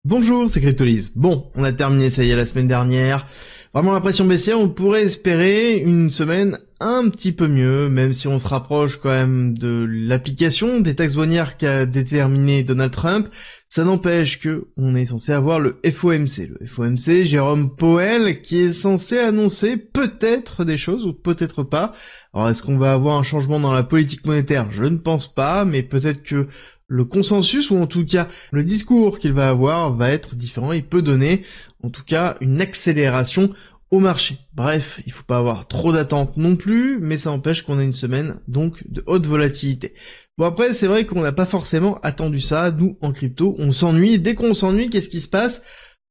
Bonjour, c'est Cryptolyse. Bon, on a terminé, ça y est, la semaine dernière. Vraiment la pression baissière, on pourrait espérer une semaine un petit peu mieux, même si on se rapproche quand même de l'application des taxes douanières qu'a déterminé Donald Trump. Ça n'empêche que on est censé avoir le FOMC. Le FOMC, Jérôme Powell, qui est censé annoncer peut-être des choses ou peut-être pas. Alors est-ce qu'on va avoir un changement dans la politique monétaire? Je ne pense pas, mais peut-être que le consensus, ou en tout cas le discours qu'il va avoir, va être différent. Il peut donner, en tout cas, une accélération au marché. Bref, il faut pas avoir trop d'attentes non plus, mais ça empêche qu'on ait une semaine, donc, de haute volatilité. Bon après, c'est vrai qu'on n'a pas forcément attendu ça. Nous, en crypto, on s'ennuie. Dès qu'on s'ennuie, qu'est-ce qui se passe?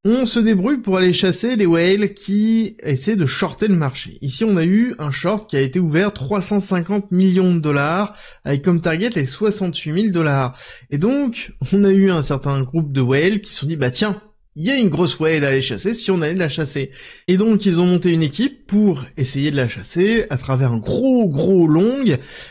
On se débrouille pour aller chasser les whales qui essaient de shorter le marché. Ici, on a eu un short qui a été ouvert 350 millions de dollars, avec comme target les 68 000 dollars. Et donc, on a eu un certain groupe de whales qui se sont dit, bah tiens, il y a une grosse whale à aller chasser si on allait la chasser. Et donc, ils ont monté une équipe pour essayer de la chasser à travers un gros long.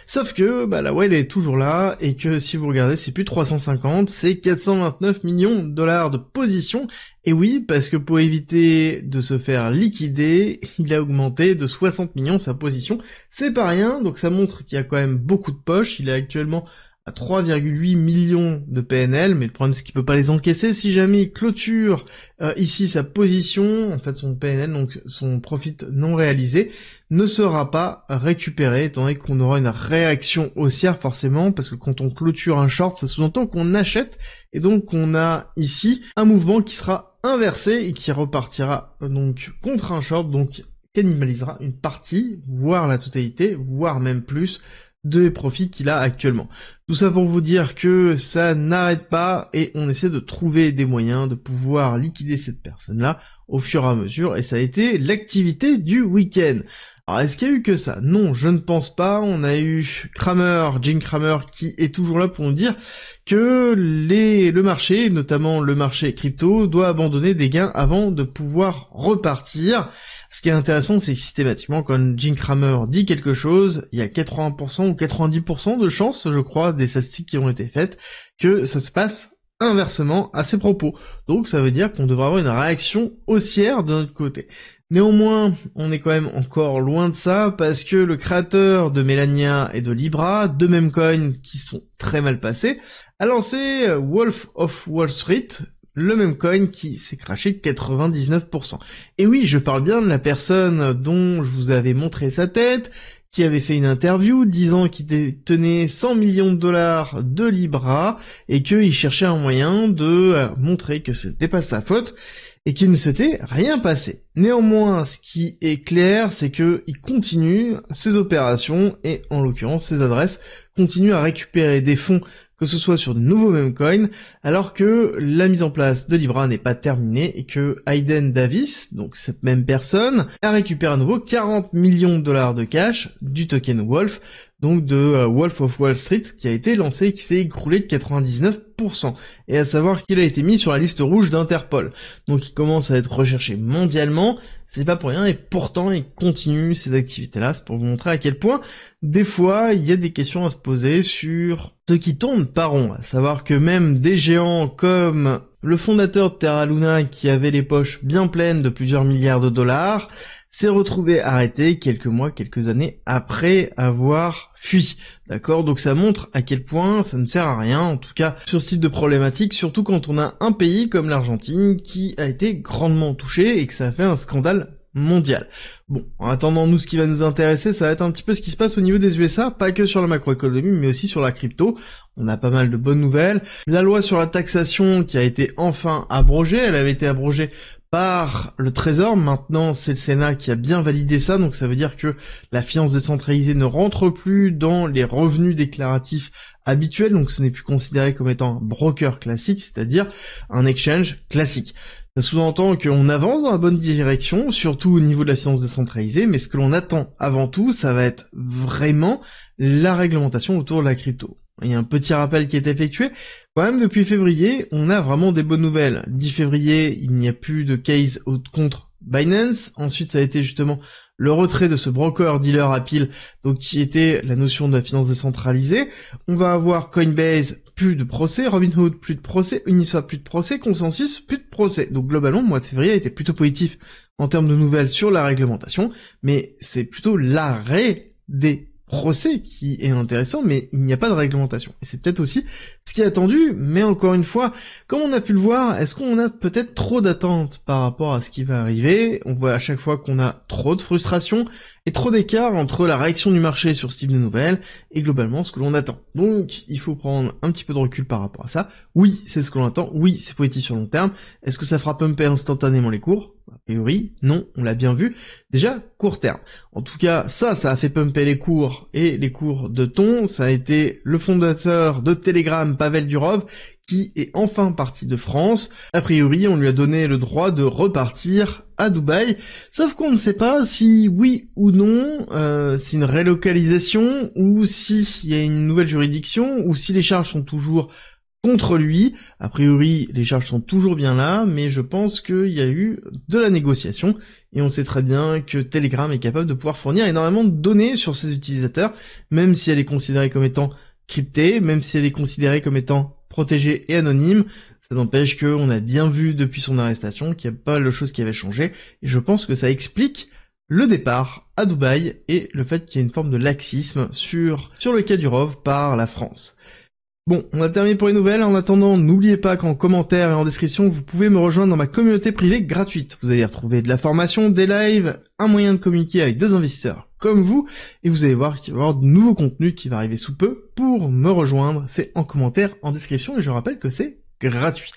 Sauf que, bah, la whale est toujours là, et que si vous regardez, c'est plus 350, c'est 429 millions de dollars de position. Et oui, parce que pour éviter de se faire liquider, il a augmenté de 60 millions sa position. C'est pas rien, donc ça montre qu'il y a quand même beaucoup de poches. Il est actuellement à 3,8 millions de PNL, mais le problème c'est qu'il peut pas les encaisser. Si jamais il clôture ici sa position, en fait son PNL, donc son profit non réalisé, ne sera pas récupéré, étant donné qu'on aura une réaction haussière forcément, parce que quand on clôture un short, ça sous-entend qu'on achète, et donc on a ici un mouvement qui sera inversé et qui repartira donc contre un short, donc cannibalisera une partie, voire la totalité, voire même plus, de profits qu'il a actuellement. Tout ça pour vous dire que ça n'arrête pas et on essaie de trouver des moyens de pouvoir liquider cette personne-là au fur et à mesure, et ça a été l'activité du week-end. Alors est-ce qu'il y a eu que ça? Non, je ne pense pas. On a eu Jim Cramer, qui est toujours là pour nous dire que le marché, notamment le marché crypto, doit abandonner des gains avant de pouvoir repartir. Ce qui est intéressant, c'est que systématiquement, quand Jim Cramer dit quelque chose, il y a 80% ou 90% de chances, je crois, des statistiques qui ont été faites, que ça se passe inversement à ses propos. Donc ça veut dire qu'on devrait avoir une réaction haussière de notre côté. Néanmoins, on est quand même encore loin de ça, parce que le créateur de Melania et de Libra, deux mêmes coins qui sont très mal passés, a lancé Wolf of Wall Street, le même coin qui s'est crashé 99%. Et oui, je parle bien de la personne dont je vous avais montré sa tête, qui avait fait une interview disant qu'il détenait 100 millions de dollars de Libra et qu'il cherchait un moyen de montrer que c'était pas sa faute et qu'il ne s'était rien passé. Néanmoins, ce qui est clair, c'est que il continue ses opérations et en l'occurrence ses adresses continuent à récupérer des fonds, que ce soit sur de nouveaux memecoins, alors que la mise en place de Libra n'est pas terminée et que Hayden Davis, donc cette même personne, a récupéré à nouveau 40 millions de dollars de cash du token Wolf, donc de Wolf of Wall Street, qui a été lancé et qui s'est écroulé de 99%. Et à savoir qu'il a été mis sur la liste rouge d'Interpol. Donc il commence à être recherché mondialement, c'est pas pour rien, et pourtant il continue ces activités-là. C'est pour vous montrer à quel point, des fois, il y a des questions à se poser sur ce qui tourne pas rond. À savoir que même des géants comme le fondateur de Terra Luna, qui avait les poches bien pleines de plusieurs milliards de dollars, s'est retrouvé arrêté quelques mois, quelques années après avoir fui. D'accord? Donc ça montre à quel point ça ne sert à rien, en tout cas sur ce type de problématique, surtout quand on a un pays comme l'Argentine qui a été grandement touché et que ça a fait un scandale mondial. Bon, en attendant, nous, ce qui va nous intéresser, ça va être un petit peu ce qui se passe au niveau des USA, pas que sur la macroéconomie, mais aussi sur la crypto. On a pas mal de bonnes nouvelles. La loi sur la taxation qui a été enfin abrogée, elle avait été abrogée par le Trésor, maintenant c'est le Sénat qui a bien validé ça, donc ça veut dire que la finance décentralisée ne rentre plus dans les revenus déclaratifs habituels, donc ce n'est plus considéré comme étant un broker classique, c'est-à-dire un exchange classique. Ça sous-entend qu'on avance dans la bonne direction, surtout au niveau de la finance décentralisée, mais ce que l'on attend avant tout, ça va être vraiment la réglementation autour de la crypto. Il y a un petit rappel qui est effectué. Quand même, depuis février, on a vraiment des bonnes nouvelles. 10 février, il n'y a plus de case contre Binance. Ensuite, ça a été justement le retrait de ce broker-dealer à pile, donc qui était la notion de la finance décentralisée. On va avoir Coinbase, plus de procès, Robinhood, plus de procès, Uniswap, plus de procès, Consensus, plus de procès. Donc globalement, le mois de février a été plutôt positif en termes de nouvelles sur la réglementation, mais c'est plutôt l'arrêt des procès qui est intéressant, mais il n'y a pas de réglementation. Et c'est peut-être aussi ce qui est attendu, mais encore une fois, comme on a pu le voir, est-ce qu'on a peut-être trop d'attentes par rapport à ce qui va arriver? On voit à chaque fois qu'on a trop de frustration et trop d'écart entre la réaction du marché sur ce type de nouvelles et globalement ce que l'on attend. Donc, il faut prendre un petit peu de recul par rapport à ça. Oui, c'est ce que l'on attend. Oui, c'est positif sur long terme. Est-ce que ça fera pumper instantanément les cours? A priori, non, on l'a bien vu. Déjà, court terme. En tout cas, ça a fait pumper les cours et les cours de thon. Ça a été le fondateur de Telegram, Pavel Durov, qui est enfin parti de France. A priori, on lui a donné le droit de repartir à Dubaï, sauf qu'on ne sait pas si oui ou non c'est une relocalisation, ou s'il y a une nouvelle juridiction, ou si les charges sont toujours contre lui. A priori, les charges sont toujours bien là, mais je pense qu'il y a eu de la négociation, et on sait très bien que Telegram est capable de pouvoir fournir énormément de données sur ses utilisateurs, même si elle est considérée comme étant cryptée, même si elle est considérée comme étant protégée et anonyme. Ça n'empêche qu'on a bien vu depuis son arrestation qu'il n'y a pas de choses qui avaient changé, et je pense que ça explique le départ à Dubaï et le fait qu'il y ait une forme de laxisme sur le cas Durov par la France. Bon, on a terminé pour les nouvelles. En attendant, n'oubliez pas qu'en commentaire et en description, vous pouvez me rejoindre dans ma communauté privée gratuite. Vous allez y retrouver de la formation, des lives, un moyen de communiquer avec des investisseurs comme vous, et vous allez voir qu'il va y avoir de nouveaux contenus qui va arriver sous peu. Pour me rejoindre, c'est en commentaire, en description, et je rappelle que c'est gratuit.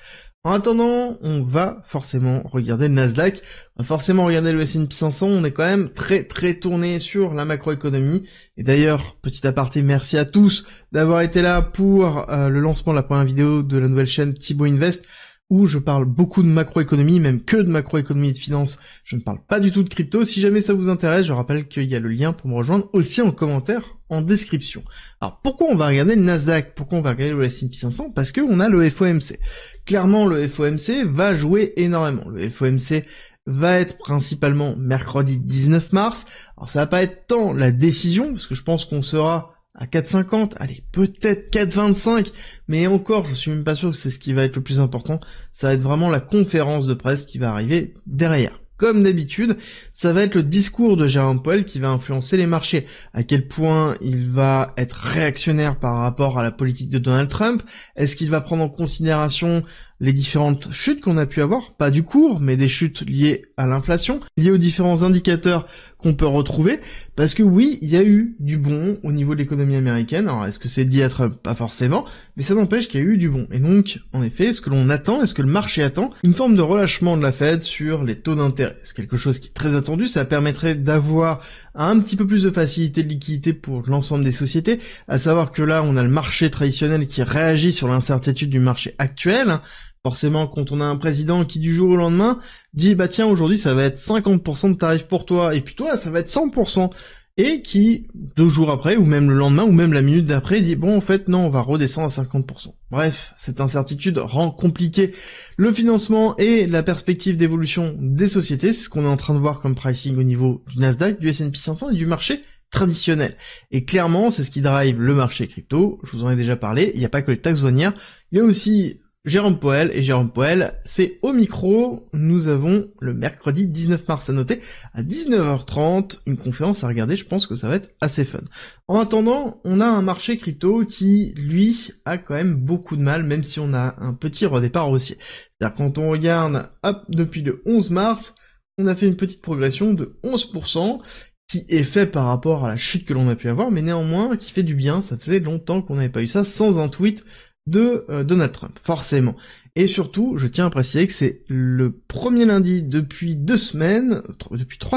En attendant, on va forcément regarder le Nasdaq, on va forcément regarder le S&P 500, on est quand même très tourné sur la macroéconomie. Et d'ailleurs, petit aparté, merci à tous d'avoir été là pour le lancement de la première vidéo de la nouvelle chaîne Thibaut Invest, où je parle beaucoup de macroéconomie, même que de macroéconomie et de finance. Je ne parle pas du tout de crypto. Si jamais ça vous intéresse, je rappelle qu'il y a le lien pour me rejoindre aussi en commentaire en description. Alors pourquoi on va regarder le Nasdaq? Pourquoi on va regarder le S&P 500? Parce qu'on a le FOMC. Clairement, le FOMC va jouer énormément. Le FOMC va être principalement mercredi 19 mars. Alors ça va pas être tant la décision, parce que je pense qu'on sera à 4,50, allez, peut-être 4,25, mais encore, je suis même pas sûr que c'est ce qui va être le plus important. Ça va être vraiment la conférence de presse qui va arriver derrière. Comme d'habitude, ça va être le discours de Jérôme Powell qui va influencer les marchés. À quel point il va être réactionnaire par rapport à la politique de Donald Trump? Est-ce qu'il va prendre en considération les différentes chutes qu'on a pu avoir? Pas du cours, mais des chutes liées à l'inflation, liées aux différents indicateurs qu'on peut retrouver. Parce que oui, il y a eu du bon au niveau de l'économie américaine. Alors est-ce que c'est lié à Trump? Pas forcément, mais ça n'empêche qu'il y a eu du bon. Et donc, en effet, ce que l'on attend, est-ce que le marché attend une forme de relâchement de la Fed sur les taux d'intérêt? C'est quelque chose qui est très attendu, ça permettrait d'avoir un petit peu plus de facilité de liquidité pour l'ensemble des sociétés, à savoir que là, on a le marché traditionnel qui réagit sur l'incertitude du marché actuel. Forcément, quand on a un président qui du jour au lendemain dit bah tiens, aujourd'hui ça va être 50% de tarif pour toi, et puis toi ça va être 100%, et qui 2 jours après, ou même le lendemain, ou même la minute d'après, dit bon en fait non, on va redescendre à 50%. Bref, cette incertitude rend compliqué le financement et la perspective d'évolution des sociétés. C'est ce qu'on est en train de voir comme pricing au niveau du Nasdaq, du S&P 500 et du marché traditionnel. Et clairement, c'est ce qui drive le marché crypto. Je vous en ai déjà parlé, il n'y a pas que les taxes douanières, il y a aussi Jérôme Powell, et Jérôme Powell, c'est au micro. Nous avons le mercredi 19 mars à noter, à 19h30, une conférence à regarder, je pense que ça va être assez fun. En attendant, on a un marché crypto qui, lui, a quand même beaucoup de mal, même si on a un petit redépart haussier. C'est-à-dire quand on regarde, hop, depuis le 11 mars, on a fait une petite progression de 11%, qui est fait par rapport à la chute que l'on a pu avoir, mais néanmoins qui fait du bien. Ça faisait longtemps qu'on n'avait pas eu ça sans un tweet de Donald Trump, forcément. Et surtout, je tiens à préciser que c'est le premier lundi depuis 3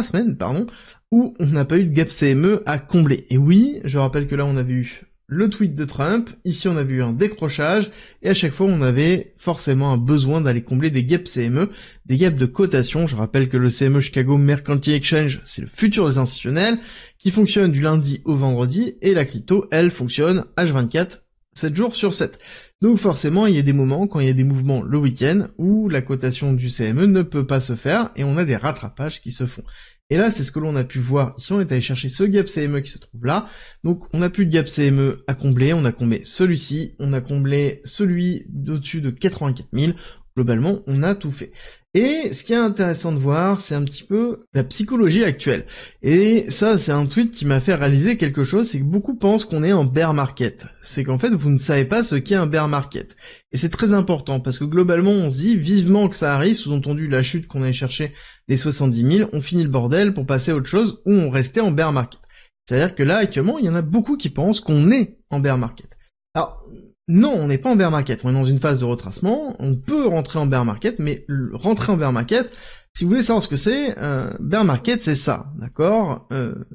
semaines, pardon, où on n'a pas eu de gap CME à combler. Et oui, je rappelle que là on avait eu le tweet de Trump, ici on avait eu un décrochage, et à chaque fois on avait forcément un besoin d'aller combler des gaps CME, des gaps de cotation. Je rappelle que le CME Chicago Mercantile Exchange, c'est le futur des institutionnels, qui fonctionne du lundi au vendredi, et la crypto, elle, fonctionne H24, 7 jours sur 7. Donc forcément, il y a des moments, quand il y a des mouvements le week-end, où la cotation du CME ne peut pas se faire, et on a des rattrapages qui se font. Et là, c'est ce que l'on a pu voir. Ici, on est allé chercher ce gap CME qui se trouve là. Donc, on n'a plus de gap CME à combler. On a comblé celui-ci. On a comblé celui d'au-dessus de 84 000. Globalement, on a tout fait. Et ce qui est intéressant de voir, c'est un petit peu la psychologie actuelle. Et ça, c'est un tweet qui m'a fait réaliser quelque chose, c'est que beaucoup pensent qu'on est en bear market. C'est qu'en fait, vous ne savez pas ce qu'est un bear market. Et c'est très important, parce que globalement, on se dit vivement que ça arrive, sous-entendu la chute qu'on allait chercher les 70 000, on finit le bordel pour passer à autre chose, où on restait en bear market. C'est-à-dire que là, actuellement, il y en a beaucoup qui pensent qu'on est en bear market. Alors, non, on n'est pas en bear market, on est dans une phase de retracement, on peut rentrer en bear market, mais rentrer en bear market, si vous voulez savoir ce que c'est, bear market c'est ça, d'accord,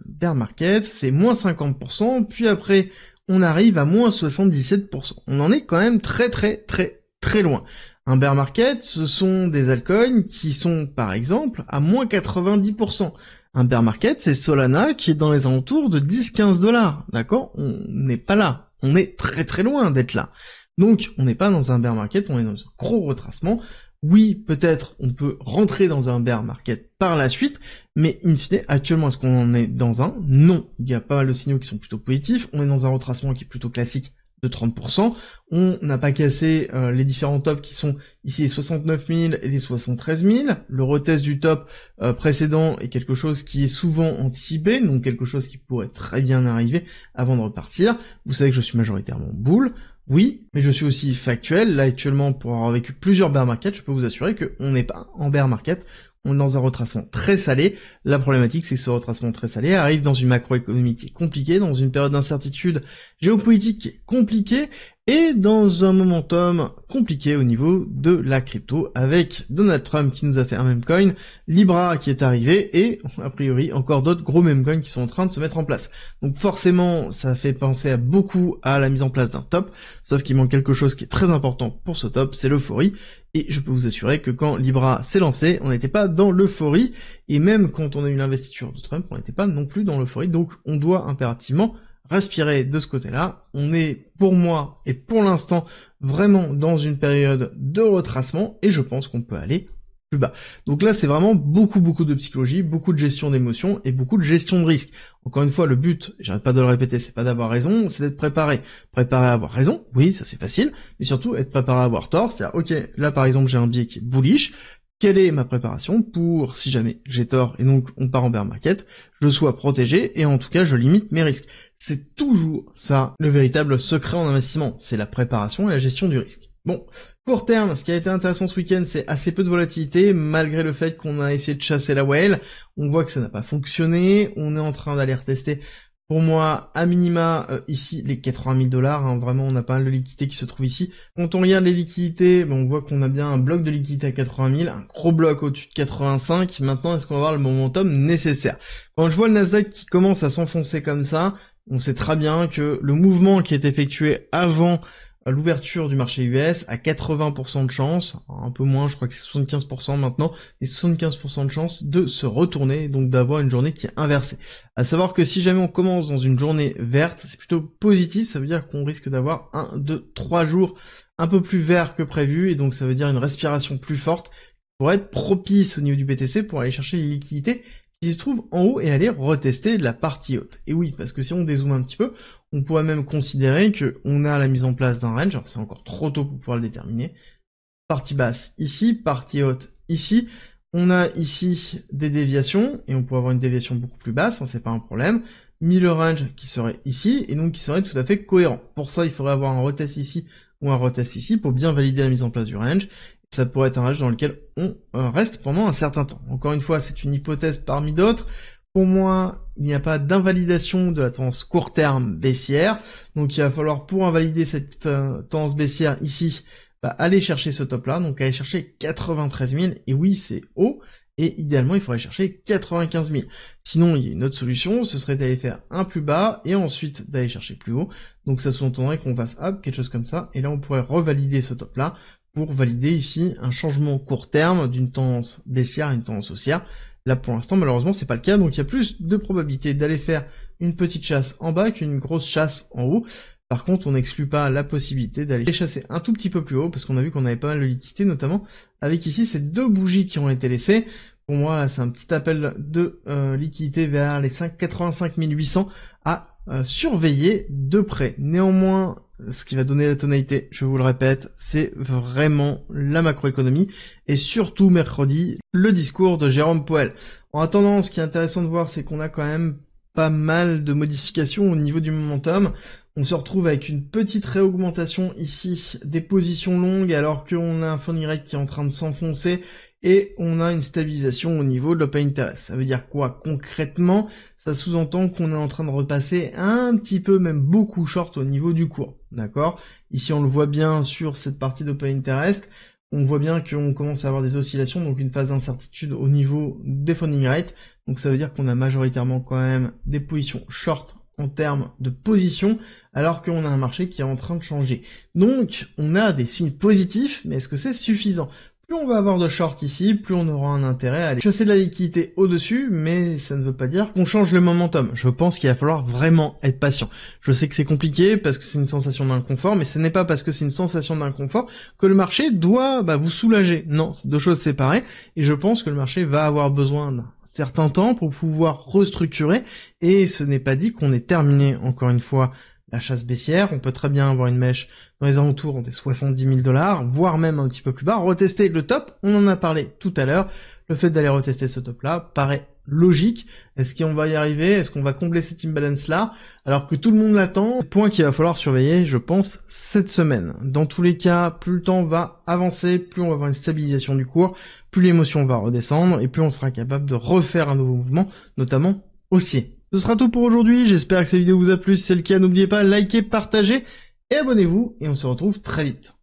bear market c'est moins 50%, puis après on arrive à moins 77%. On en est quand même très loin. Un bear market, ce sont des altcoins qui sont par exemple à moins 90%. Un bear market, c'est Solana qui est dans les alentours de 10-15 $, d'accord? On n'est pas là. On est très loin d'être là. Donc, on n'est pas dans un bear market, on est dans un gros retracement. Oui, peut-être on peut rentrer dans un bear market par la suite, mais in fine, actuellement, est-ce qu'on en est dans un? Non. Il y a pas mal de signaux qui sont plutôt positifs. On est dans un retracement qui est plutôt classique de 30%. On n'a pas cassé les différents tops qui sont ici les 69 000 et les 73 000. Le retest du top précédent est quelque chose qui est souvent anticipé, donc quelque chose qui pourrait très bien arriver avant de repartir. Vous savez que je suis majoritairement bull. Oui, mais je suis aussi factuel. Là, actuellement, pour avoir vécu plusieurs bear markets, je peux vous assurer qu'on n'est pas en bear market. On est dans un retracement très salé. La problématique, c'est que ce retracement très salé arrive dans une macroéconomie qui est compliquée, dans une période d'incertitude géopolitique qui est compliquée, et dans un momentum compliqué au niveau de la crypto, avec Donald Trump qui nous a fait un meme coin, Libra qui est arrivé, et a priori encore d'autres gros meme coins qui sont en train de se mettre en place. Donc forcément, ça fait penser beaucoup à la mise en place d'un top, sauf qu'il manque quelque chose qui est très important pour ce top, c'est l'euphorie. Et je peux vous assurer que quand Libra s'est lancé, on n'était pas dans l'euphorie, et même quand on a eu l'investiture de Trump, on n'était pas non plus dans l'euphorie, donc on doit impérativement respirer de ce côté-là. On est, pour moi, et pour l'instant, vraiment dans une période de retracement, et je pense qu'on peut aller plus bas. Donc là, c'est vraiment beaucoup de psychologie, beaucoup de gestion d'émotions, et beaucoup de gestion de risque. Encore une fois, le but, j'arrête pas de le répéter, c'est pas d'avoir raison, c'est d'être préparé. Préparé à avoir raison, oui, ça c'est facile, mais surtout être préparé à avoir tort, c'est-à-dire, ok, là par exemple j'ai un biais qui est bullish, quelle est ma préparation pour, si jamais j'ai tort et donc on part en bear market, je sois protégé et en tout cas je limite mes risques. C'est toujours ça le véritable secret en investissement, c'est la préparation et la gestion du risque. Bon, court terme, ce qui a été intéressant ce week-end, c'est assez peu de volatilité, malgré le fait qu'on a essayé de chasser la whale. On voit que ça n'a pas fonctionné, on est en train d'aller retester, pour moi, à minima, ici, les 80 000 $, hein, vraiment, on a pas mal de liquidités qui se trouvent ici. Quand on regarde les liquidités, on voit qu'on a bien un bloc de liquidité à 80 000, un gros bloc au-dessus de 85, maintenant, est-ce qu'on va avoir le momentum nécessaire? Quand je vois le Nasdaq qui commence à s'enfoncer comme ça, on sait très bien que le mouvement qui est effectué avant l'ouverture du marché US a 80% de chance, un peu moins, je crois que c'est 75% maintenant, et 75% de chance de se retourner, donc d'avoir une journée qui est inversée. À savoir que si jamais on commence dans une journée verte, c'est plutôt positif, ça veut dire qu'on risque d'avoir 1, 2, 3 jours un peu plus verts que prévu, et donc ça veut dire une respiration plus forte pour être propice au niveau du BTC pour aller chercher les liquidités qui se trouvent en haut et aller retester de la partie haute. Et oui, parce que si on dézoome un petit peu, on pourrait même considérer que on a la mise en place d'un range, alors c'est encore trop tôt pour pouvoir le déterminer. Partie basse ici, partie haute ici. On a ici des déviations, et on pourrait avoir une déviation beaucoup plus basse, hein, c'est pas un problème. Le range qui serait ici, et donc qui serait tout à fait cohérent. Pour ça, il faudrait avoir un retest ici ou un retest ici pour bien valider la mise en place du range. Ça pourrait être un range dans lequel on reste pendant un certain temps. Encore une fois, c'est une hypothèse parmi d'autres. Pour moi, il n'y a pas d'invalidation de la tendance court terme baissière. Donc il va falloir, pour invalider cette tendance baissière ici, aller chercher ce top-là. Donc aller chercher 93 000. Et oui, c'est haut. Et idéalement, il faudrait chercher 95 000. Sinon, il y a une autre solution, ce serait d'aller faire un plus bas et ensuite d'aller chercher plus haut. Donc ça sous-entendrait qu'on fasse hop, quelque chose comme ça. Et là, on pourrait revalider ce top-là pour valider ici un changement court terme d'une tendance baissière à une tendance haussière. Là, pour l'instant, malheureusement, c'est pas le cas, donc il y a plus de probabilité d'aller faire une petite chasse en bas qu'une grosse chasse en haut. Par contre, on n'exclut pas la possibilité d'aller chasser un tout petit peu plus haut, parce qu'on a vu qu'on avait pas mal de liquidités, notamment avec ici ces deux bougies qui ont été laissées. Pour moi, là, c'est un petit appel de liquidité vers les 85 800 à surveiller de près. Néanmoins, ce qui va donner la tonalité, je vous le répète, c'est vraiment la macroéconomie, et surtout mercredi, le discours de Jérôme Powell. En attendant, ce qui est intéressant de voir, c'est qu'on a quand même pas mal de modifications au niveau du momentum. On se retrouve avec une petite réaugmentation ici des positions longues alors qu'on a un funding rate qui est en train de s'enfoncer et on a une stabilisation au niveau de l'open interest. Ça veut dire quoi concrètement? Ça sous-entend qu'on est en train de repasser un petit peu, même beaucoup short au niveau du cours. D'accord? Ici on le voit bien sur cette partie d'open interest. On voit bien qu'on commence à avoir des oscillations, donc une phase d'incertitude au niveau des funding rates. Donc ça veut dire qu'on a majoritairement quand même des positions short en termes de position, alors qu'on a un marché qui est en train de changer. Donc on a des signes positifs, mais est-ce que c'est suffisant? Plus on va avoir de short ici, plus on aura un intérêt à aller chasser de la liquidité au-dessus, mais ça ne veut pas dire qu'on change le momentum. Je pense qu'il va falloir vraiment être patient. Je sais que c'est compliqué parce que c'est une sensation d'inconfort, mais ce n'est pas parce que c'est une sensation d'inconfort que le marché doit vous soulager. Non, c'est deux choses séparées, et je pense que le marché va avoir besoin d'un certain temps pour pouvoir restructurer, et ce n'est pas dit qu'on est terminé, encore une fois, la chasse baissière. On peut très bien avoir une mèche dans les alentours des 70 000 $, voire même un petit peu plus bas. Retester le top, on en a parlé tout à l'heure. Le fait d'aller retester ce top-là paraît logique. Est-ce qu'on va y arriver? Est-ce qu'on va combler cet imbalance-là? Alors que tout le monde l'attend, point qu'il va falloir surveiller, je pense, cette semaine. Dans tous les cas, plus le temps va avancer, plus on va avoir une stabilisation du cours, plus l'émotion va redescendre, et plus on sera capable de refaire un nouveau mouvement, notamment haussier. Ce sera tout pour aujourd'hui, j'espère que cette vidéo vous a plu. Si c'est le cas, n'oubliez pas, likez, partagez et abonnez-vous, et on se retrouve très vite.